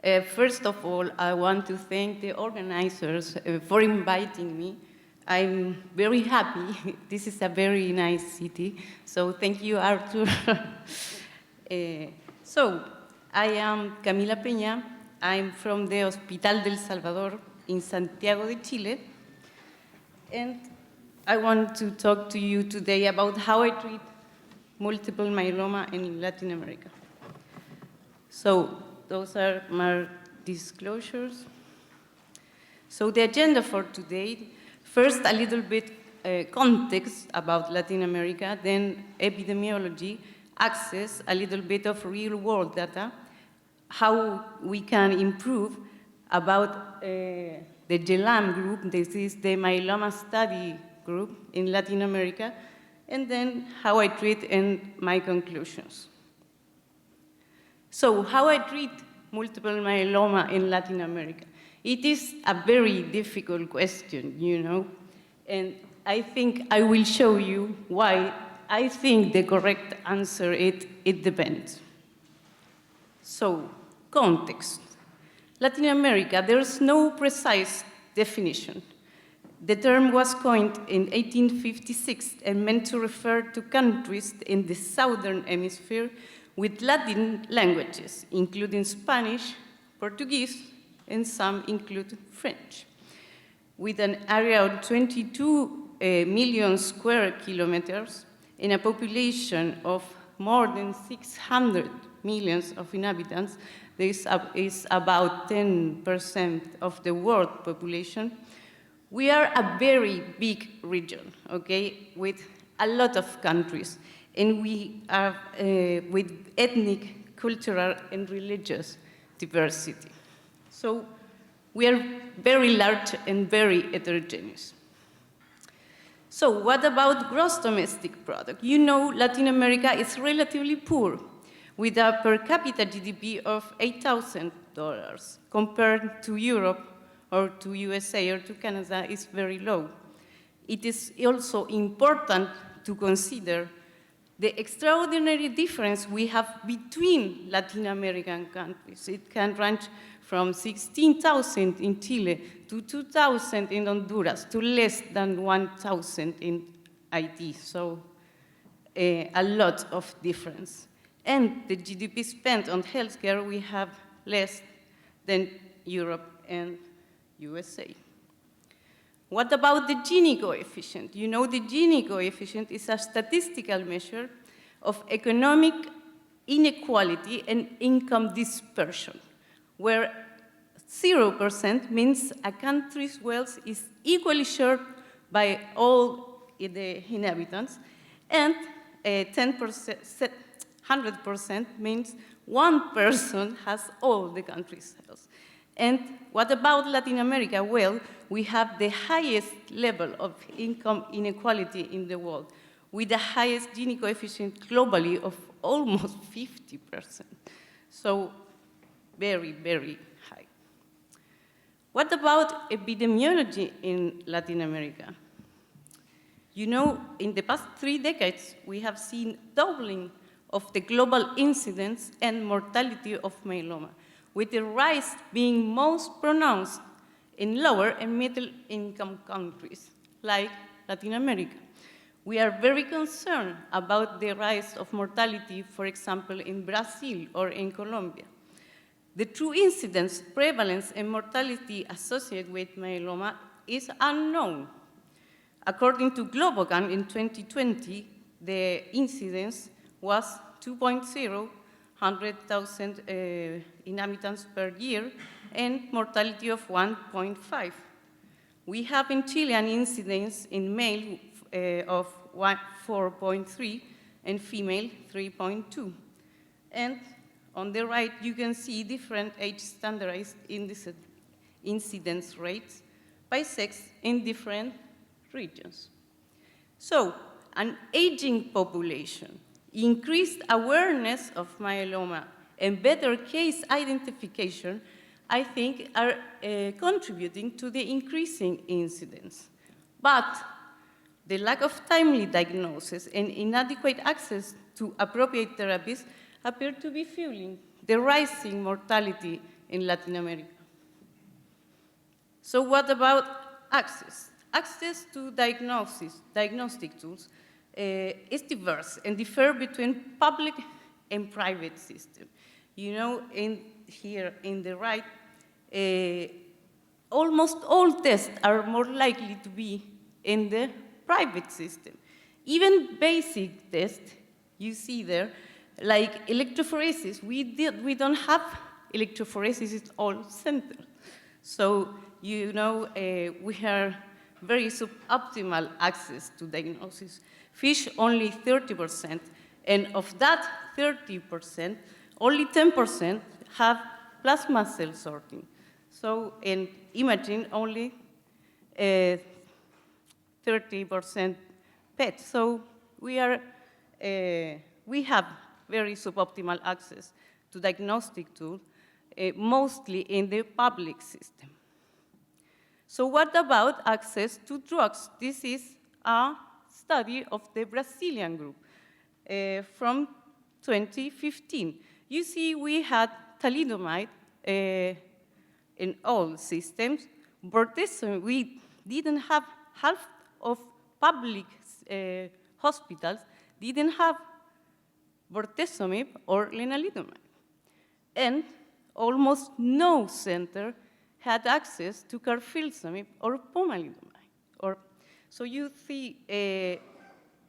First of all, I want to thank the organizers for inviting me. I'm very happy. This is a very nice city, so thank you, Arthur. So, I am Camila Peña. I'm from the Hospital del Salvador in Santiago de Chile, and I want to talk to you today about how I treat multiple myeloma in Latin America. So, those are my disclosures. So the agenda for today, first a little bit context about Latin America, then epidemiology, access, a little bit of real-world data, how we can improve about the Delam Group, this is the myeloma study group in Latin America, and then how I treat and my conclusions. So how I treat multiple myeloma in Latin America? It is a very difficult question, you know, and I think I will show you why I think the correct answer is it depends. So, context. Latin America, there's no precise definition. The term was coined in 1856 and meant to refer to countries in the southern hemisphere with Latin languages, including Spanish, Portuguese, and some include French. With an area of 22 million square kilometers and a population of more than 600 million of inhabitants, this is about 10% of the world population. We are a very big region, okay, with a lot of countries. And we are with ethnic, cultural, and religious diversity. So we are very large and very heterogeneous. So what about gross domestic product? You know, Latin America is relatively poor, with a per capita GDP of $8,000, compared to Europe or to USA or to Canada is very low. It is also important to consider the extraordinary difference we have between Latin American countries. It can range from 16,000 in Chile to 2,000 in Honduras to less than 1,000 in Haiti, so a lot of difference. And the GDP spent on healthcare, we have less than Europe and USA. What about the Genie coefficient? You know, the Genie coefficient is a statistical measure of economic inequality and income dispersion, where 0% means a country's wealth is equally shared by all the inhabitants, and 100% means one person has all the country's health. And what about Latin America? Well, we have the highest level of income inequality in the world, with the highest Gini coefficient globally of almost 50%. So very, very high. What about epidemiology in Latin America? You know, in the past 3 decades, we have seen doubling of the global incidence and mortality of myeloma, with the rise being most pronounced in lower and middle-income countries, like Latin America. We are very concerned about the rise of mortality, for example, in Brazil or in Colombia. The true incidence, prevalence, and mortality associated with myeloma is unknown. According to Globocam in 2020, the incidence was 2.0, 100,000 inhabitants per year, and mortality of 1.5. We have in Chile an incidence in male of 4.3 and female 3.2. And on the right, you can see different age-standardized incidence rates by sex in different regions. So, an aging population, increased awareness of myeloma, and better case identification, I think, are contributing to the increasing incidence. But the lack of timely diagnosis and inadequate access to appropriate therapies appear to be fueling the rising mortality in Latin America. So what about access? Access to diagnostic tools is diverse and differ between public and private systems. You know, here in the right, almost all tests are more likely to be in the private system. Even basic tests, you see there, like electrophoresis, we don't have electrophoresis at all centers. So, you know, we have very suboptimal access to diagnosis. Fish, only 30%, and of that 30%, only 10% have plasma cell sorting. So, in imaging, only 30% PET. So we have very suboptimal access to diagnostic tools, mostly in the public system. So what about access to drugs? This is a study of the Brazilian group from 2015. You see, we had thalidomide in all systems. Bortezomib, we didn't have half of public hospitals didn't have bortezomib or lenalidomide. And almost no center had access to carfilzomib or pomalidomide. So you see,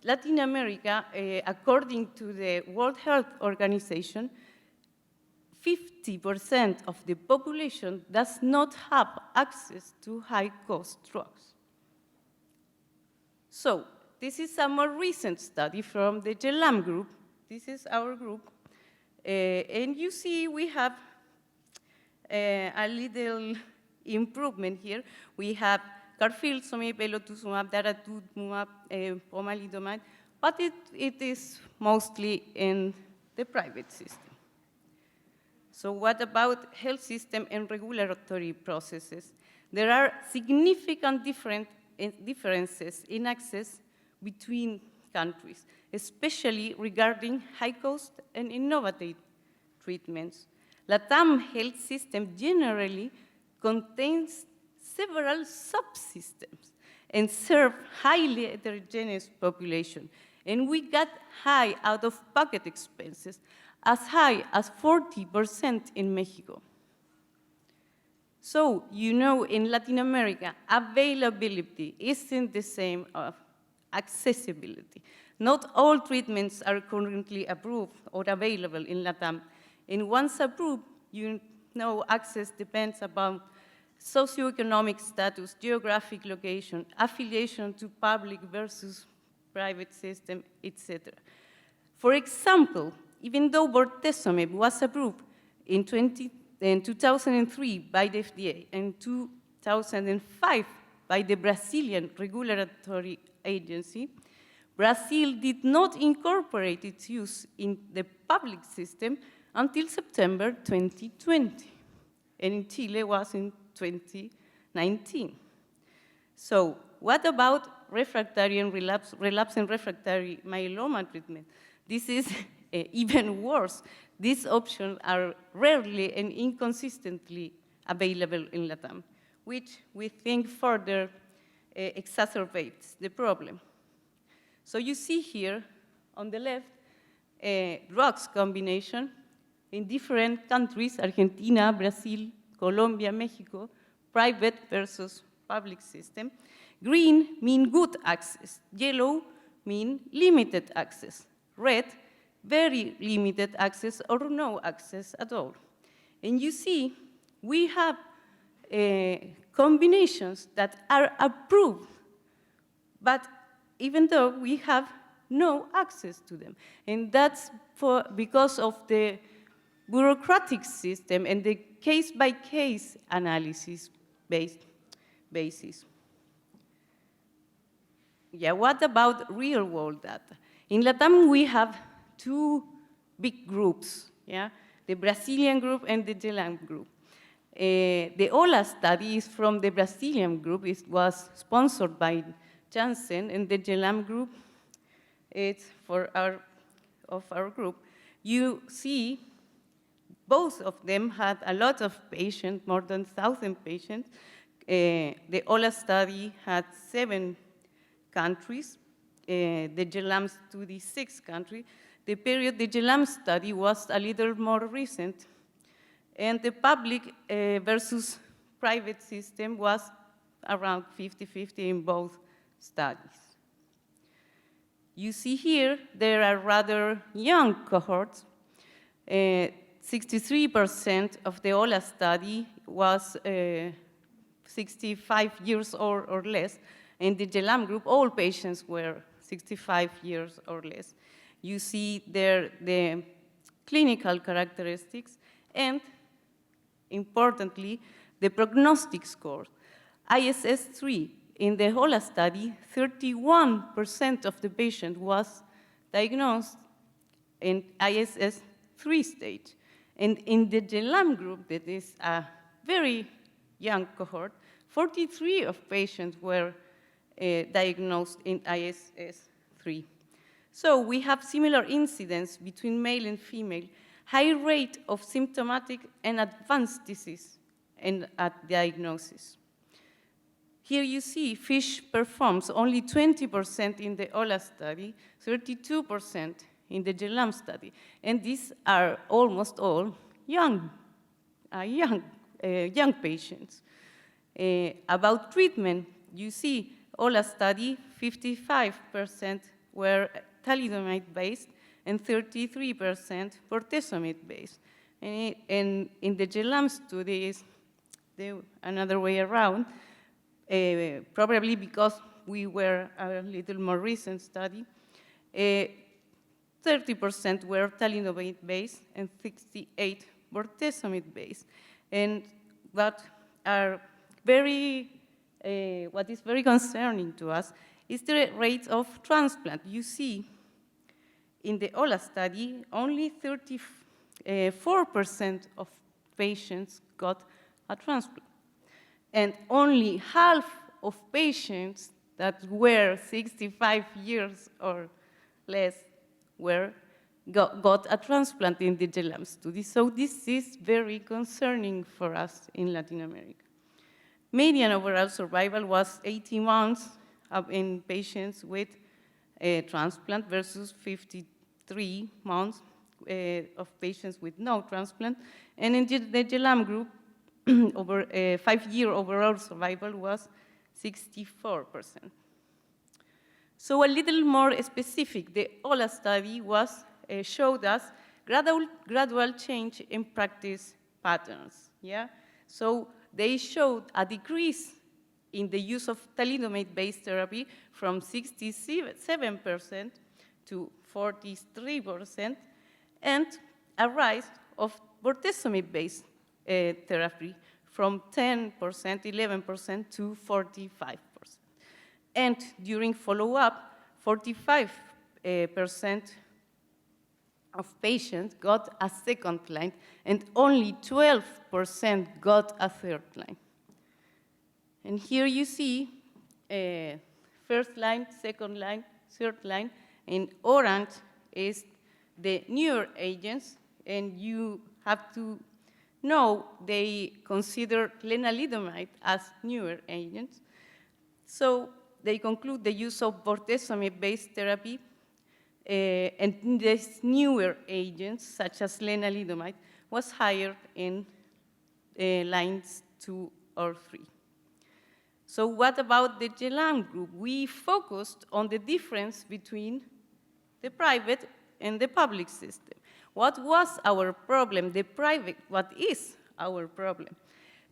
Latin America, according to the World Health Organization, 50% of the population does not have access to high-cost drugs. So this is a more recent study from the Delam Group. This is our group. And you see we have a little improvement here. We have carfilzomib, elotuzumab, daratumumab, pomalidomide, but it is mostly in the private system. So what about health system and regulatory processes? There are significant differences in access between countries, especially regarding high-cost and innovative treatments. LATAM health system generally contains several subsystems and serve highly heterogeneous population. And we got high out-of-pocket expenses, as high as 40% in Mexico. So, you know, in Latin America, availability isn't the same of accessibility. Not all treatments are currently approved or available in LATAM. And once approved, you know, access depends upon socioeconomic status, geographic location, affiliation to public versus private system, etc. For example, even though bortezomib was approved in 2003 by the FDA and 2005 by the Brazilian regulatory agency, Brazil did not incorporate its use in the public system until September 2020, and in Chile was in 2019. So what about refractory and relapse and refractory myeloma treatment? This is even worse. These options are rarely and inconsistently available in LATAM, which we think further exacerbates the problem. So you see here on the left, drugs combination in different countries, Argentina, Brazil, Colombia, Mexico, private versus public system. Green mean good access, yellow mean limited access, red, very limited access or no access at all. And you see, we have combinations that are approved, but even though we have no access to them. And that's because of the bureaucratic system and the case-by-case analysis basis. Yeah, what about real-world data? In LATAM, we have two big groups, yeah? The Brazilian group and the Delam group. The Holo study is from the Brazilian group. It was sponsored by Janssen, and the Delam group, it's of our group. You see both of them had a lot of patients, more than 1,000 patients. The Holo study had 7 countries, the Delam study 6 countries. The period the Delam study was a little more recent, and the public versus private system was around 50-50 in both studies. You see here, there are rather young cohorts. 63% of the Holo study was 65 years or less. In the Delam group, all patients were 65 years or less. You see there the clinical characteristics and, importantly, the prognostic score. ISS-3, in the Holo study, 31% of the patient was diagnosed in ISS-3 stage. And in the Delam group, that is a very young cohort, 43% of patients were diagnosed in ISS-3. So we have similar incidence between male and female, high rate of symptomatic and advanced disease at diagnosis. Here you see FISH performs only 20% in the Holo study, 32% in the Delam study, and these are almost all young patients. About treatment, you see Holo study, 55% were thalidomide-based and 33% bortezomib-based. And in the Delam study is another way around, probably because we were a little more recent study. 30% were thalidomide-based and 68% bortezomib-based. And what is very concerning to us is the rate of transplant. You see, in the Holo study, only 34% of patients got a transplant. And only half of patients that were 65 years or less got a transplant in the Delam study. So this is very concerning for us in Latin America. Median overall survival was 18 months in patients with a transplant versus 53 months of patients with no transplant. And in the Delam group, over 5-year overall survival was 64%. So a little more specific, the Holo study showed us gradual change in practice patterns. Yeah? So they showed a decrease in the use of thalidomide-based therapy from 67% to 43%, and a rise of bortezomib-based therapy from 10%, 11% to 45%. And during follow-up, 45% of patients got a second line, and only 12% got a third line. And here you see first line, second line, third line. In orange is the newer agents, and you have to know they consider lenalidomide as newer agents. So they conclude the use of bortezomib-based therapy and these newer agents, such as lenalidomide, was higher in lines 2 or 3. So what about the Delam group? We focused on the difference between the private and the public system. What was our problem? What is our problem?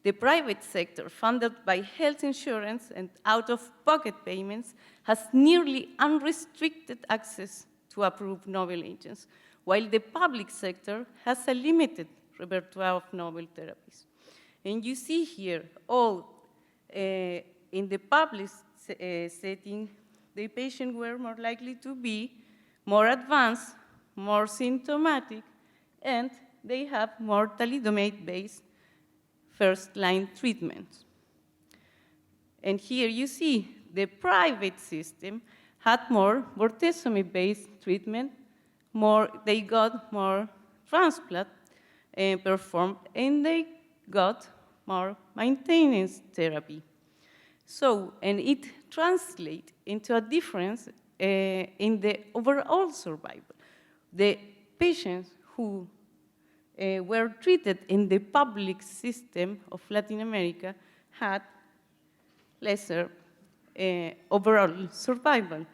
The private sector, funded by health insurance and out-of-pocket payments, has nearly unrestricted access to approved novel agents, while the public sector has a limited repertoire of novel therapies. And you see here, in the public setting, the patients were more likely to be more advanced, more symptomatic, and they have more thalidomide-based first-line treatments. And here you see the private system had more bortezomib-based treatment, they got more transplant, performed, and they got more maintenance therapy. So, and it translates into a difference in the overall survival. The patients who were treated in the public system of Latin America had lesser overall survival,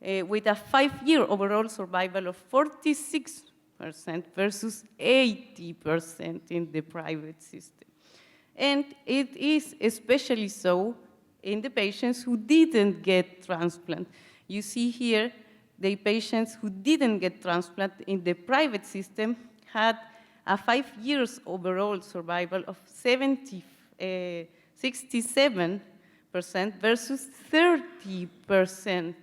with a 5-year overall survival of 46% versus 80% in the private system. And it is especially so in the patients who didn't get transplant. You see here, the patients who didn't get transplant in the private system had a 5 years overall survival of 67% versus 30%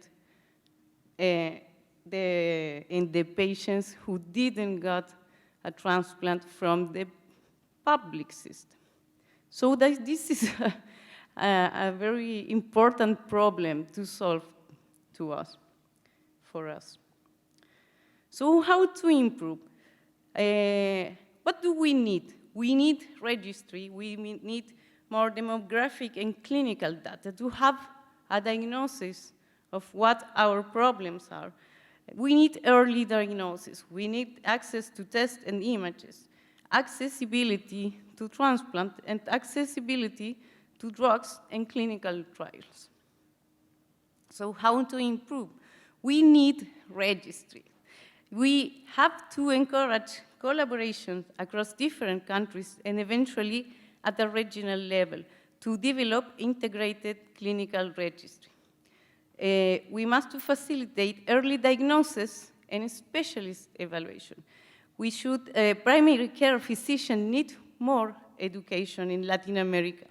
in the patients who didn't get a transplant from the public system. So this is a very important problem to solve for us. So how to improve? What do we need? We need registry, we need more demographic and clinical data to have a diagnosis of what our problems are. We need early diagnosis, we need access to tests and images, accessibility to transplant, and accessibility to drugs and clinical trials. So how to improve? We need registry. We have to encourage collaboration across different countries and eventually at the regional level to develop integrated clinical registry. We must facilitate early diagnosis and specialist evaluation. We should, primary care physicians need more education in Latin America.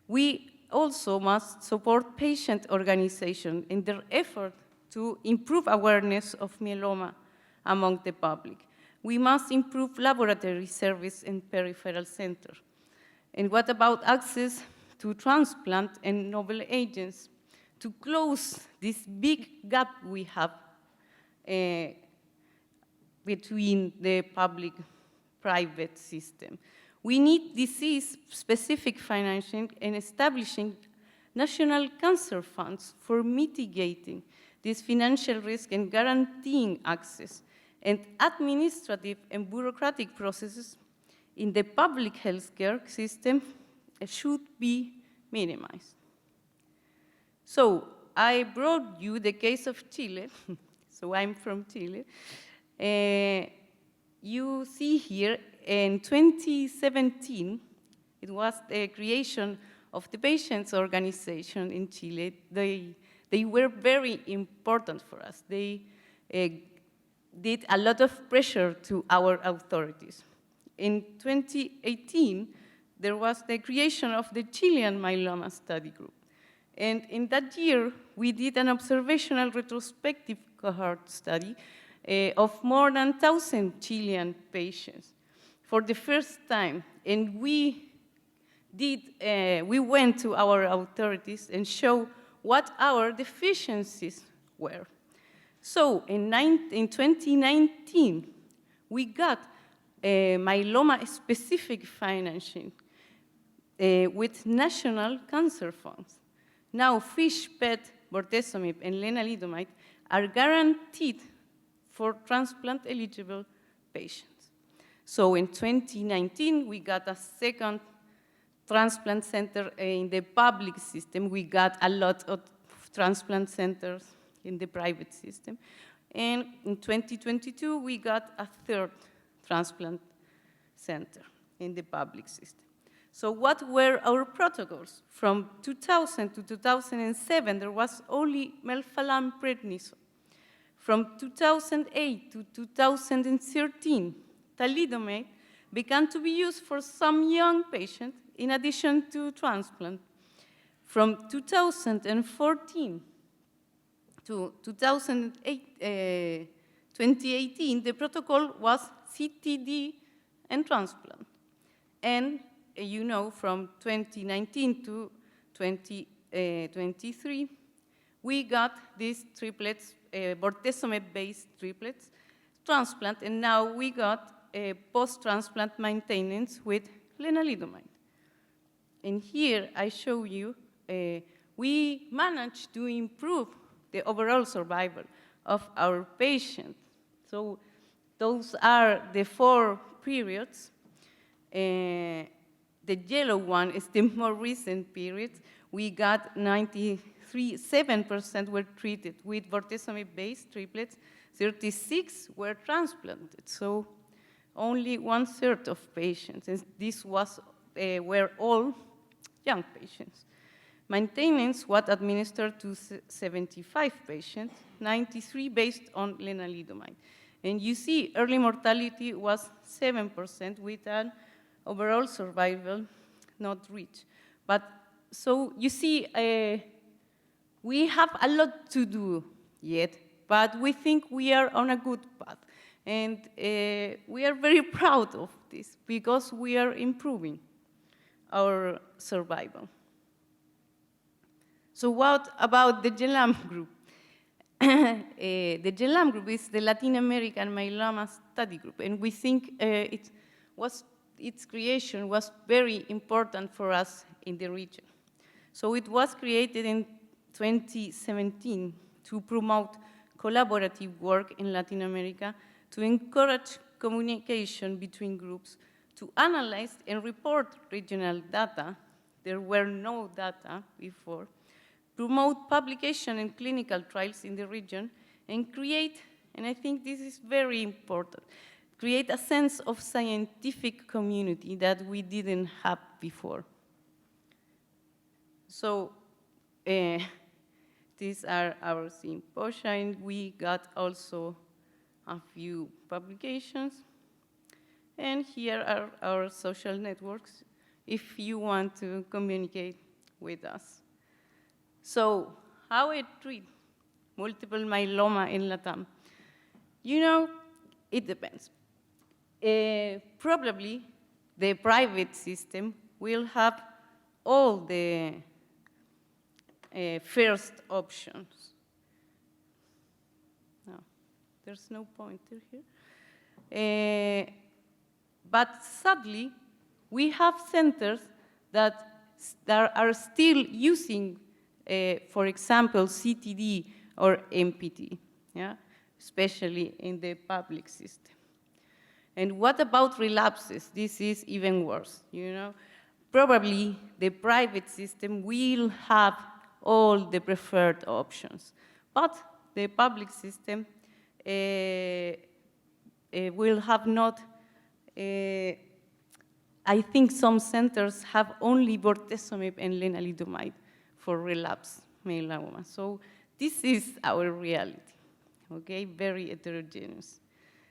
We also must support patient organizations in their effort to improve awareness of myeloma among the public. We must improve laboratory service in peripheral centers. And what about access to transplant and novel agents to close this big gap we have between the public-private system? We need disease-specific financing and establishing national cancer funds for mitigating this financial risk and guaranteeing access, and administrative and bureaucratic processes in the public healthcare system should be minimized. So I brought you the case of Chile. So I'm from Chile. You see here in 2017, it was the creation of the patients' organization in Chile. They were very important for us. They did a lot of pressure to our authorities. In 2018, there was the creation of the Chilean myeloma study group. And in that year, we did an observational retrospective cohort study of more than 1,000 Chilean patients for the first time. And we went to our authorities and showed what our deficiencies were. So in 2019, we got myeloma-specific financing with national cancer funds. Now, FISH, PET, bortezomib, and lenalidomide are guaranteed for transplant-eligible patients. So in 2019, we got a second transplant center in the public system. We got a lot of transplant centers in the private system. And in 2022, we got a third transplant center in the public system. So what were our protocols? From 2000 to 2007, there was only melphalan-prednisone. From 2008 to 2013, thalidomide began to be used for some young patients in addition to transplant. From 2014 to 2018, the protocol was CTD and transplant. And you know, from 2019 to 2023, we got these triplets, bortezomib-based triplets, transplant, and now we got post-transplant maintenance with lenalidomide. And here I show you we managed to improve the overall survival of our patients. So those are the 4 periods. The yellow one is the more recent period. We got 7% were treated with bortezomib-based triplets, 36 were transplanted. So only 1/3 of patients, and this were all young patients. Maintenance was administered to 75 patients, 93 based on lenalidomide. And you see early mortality was 7% with an overall survival not reached. But so you see, we have a lot to do yet, but we think we are on a good path. And we are very proud of this because we are improving our survival. So what about the Delam Group? The Delam Group is the Latin American myeloma study group, and we think its creation was very important for us in the region. So it was created in 2017 to promote collaborative work in Latin America, to encourage communication between groups, to analyze and report regional data. There were no data before. Promote publication and clinical trials in the region, and create, and I think this is very important, create a sense of scientific community that we didn't have before. So these are our symposia, and we got also a few publications. And here are our social networks if you want to communicate with us. So how I treat multiple myeloma in LATAM? You know, it depends. Probably the private system will have all the first options. No, there's no pointer here. But sadly, we have centers that are still using, for example, CTD or MPT, yeah? Especially in the public system. And what about relapses? This is even worse, you know? Probably the private system will have all the preferred options, but the public system will have not. I think some centers have only bortezomib and lenalidomide for relapse myeloma. So this is our reality, okay? Very heterogeneous.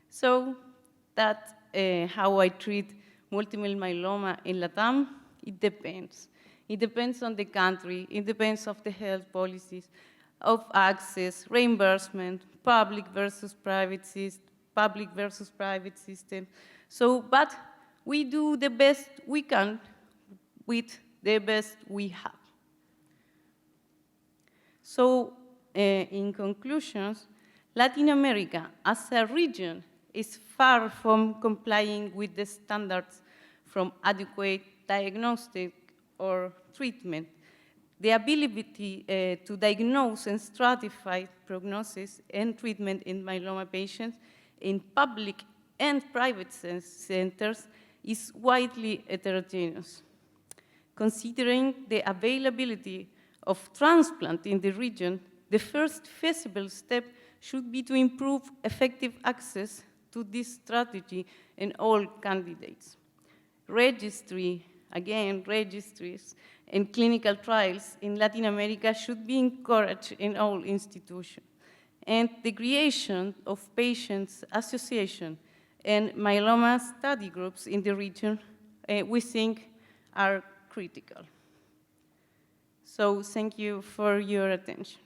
So that's how I treat multiple myeloma in LATAM. It depends. It depends on the country. It depends on the health policies, of access, reimbursement, public versus private system. So, but we do the best we can with the best we have. So, in conclusions, Latin America as a region is far from complying with the standards from adequate diagnostic or treatment. The ability to diagnose and stratify prognosis and treatment in myeloma patients in public and private centers is widely heterogeneous. Considering the availability of transplant in the region, the first feasible step should be to improve effective access to this strategy in all candidates. Registries and clinical trials in Latin America should be encouraged in all institutions. And the creation of patients' association and myeloma study groups in the region, we think are critical. So thank you for your attention.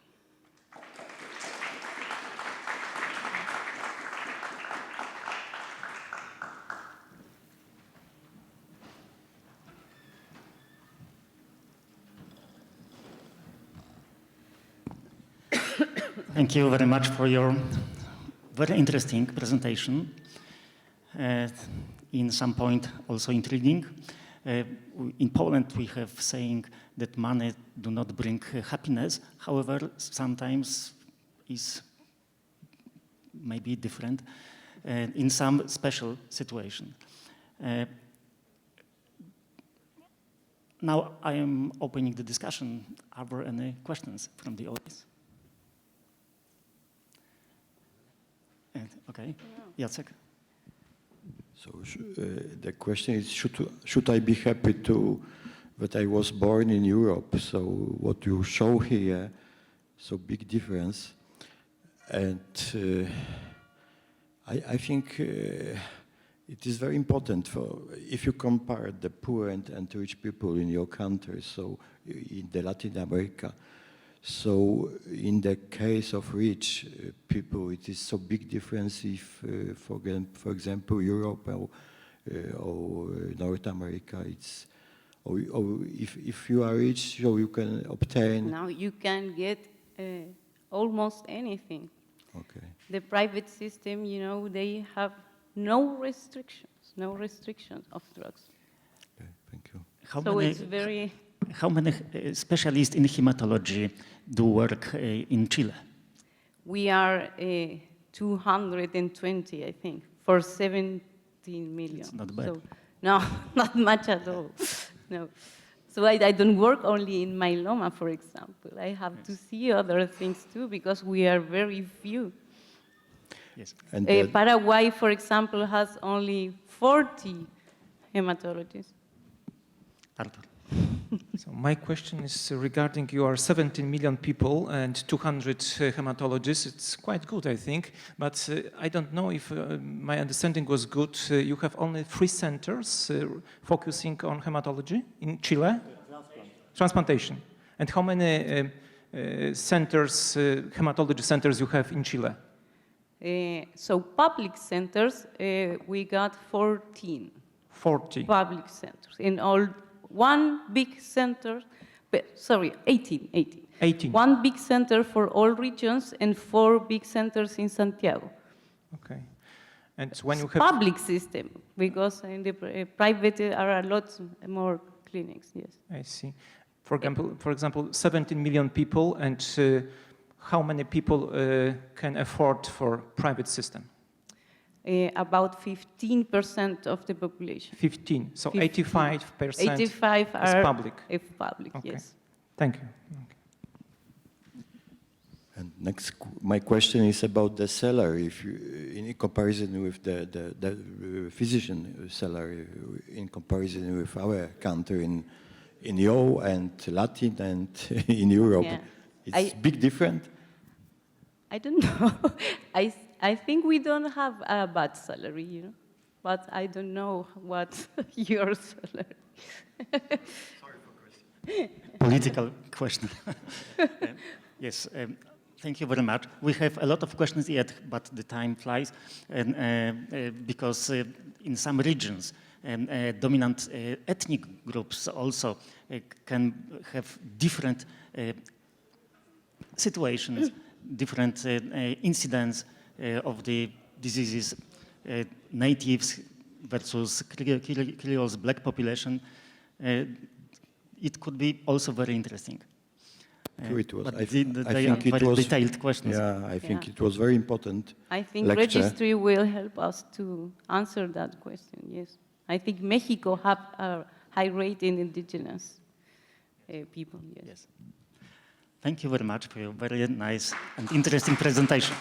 Thank you very much for your very interesting presentation. in some point also intriguing. In Poland, we have saying that money do not bring happiness. However, sometimes is maybe different in some special situation. Now I am opening the discussion. Are there any questions from the audience? Okay, Jacek. So the question is, should I be happy that I was born in Europe? So what you show here, so big difference. And I think it is very important if you compare the poor and rich people in your country, so in the Latin America. So in the case of rich people, it is so big difference if, for example, Europe or North America, it's, or if you are rich, so you can obtain. Now you can get almost anything. Okay. The private system, you know, they have no restrictions of drugs. Okay, thank you. How many specialists in hematology do work in Chile? We are 220, I think, for 17 million. It's not bad. So, no, not much at all. No. So I don't work only in myeloma, for example. I have to see other things too, because we are very few. Yes. And Paraguay, for example, has only 40 hematologists. Artur. So my question is regarding your 17 million people and 200 hematologists. It's quite good, I think, but I don't know if my understanding was good. You have only 3 centers focusing on hematology in Chile? Transplantation. And how many centers, hematology centers you have in Chile? So public centers, we got 14. 40. Public centers in all. One big center, 18. 18. One big center for all regions and 4 big centers in Santiago. Okay. And when you have public system, because in the private there are a lot more clinics. Yes. I see. For example, 17 million people, and how many people can afford for private system? About 15% of the population. 15. So 15. 85% 85 is are public. Public, okay. Yes. Thank you. Okay. And next, my question is about the salary. If you, in comparison with the physician salary, in comparison with our country in Euro and Latin and in Europe, it's big different. I don't know. I think we don't have a bad salary, you know, but I don't know what your salary. Sorry for question. Political question. Yes, thank you very much. We have a lot of questions yet, but the time flies, and because in some regions, dominant ethnic groups also can have different situations, different incidents of the diseases, natives versus Creoles, black population. It could be also very interesting. It was. I think it was detailed questions. Yeah, I think it was very important. I think lecture. registry will help us to answer that question. Yes, I think Mexico have a high rate in indigenous people. Yes. Thank you very much for your very nice and interesting presentation.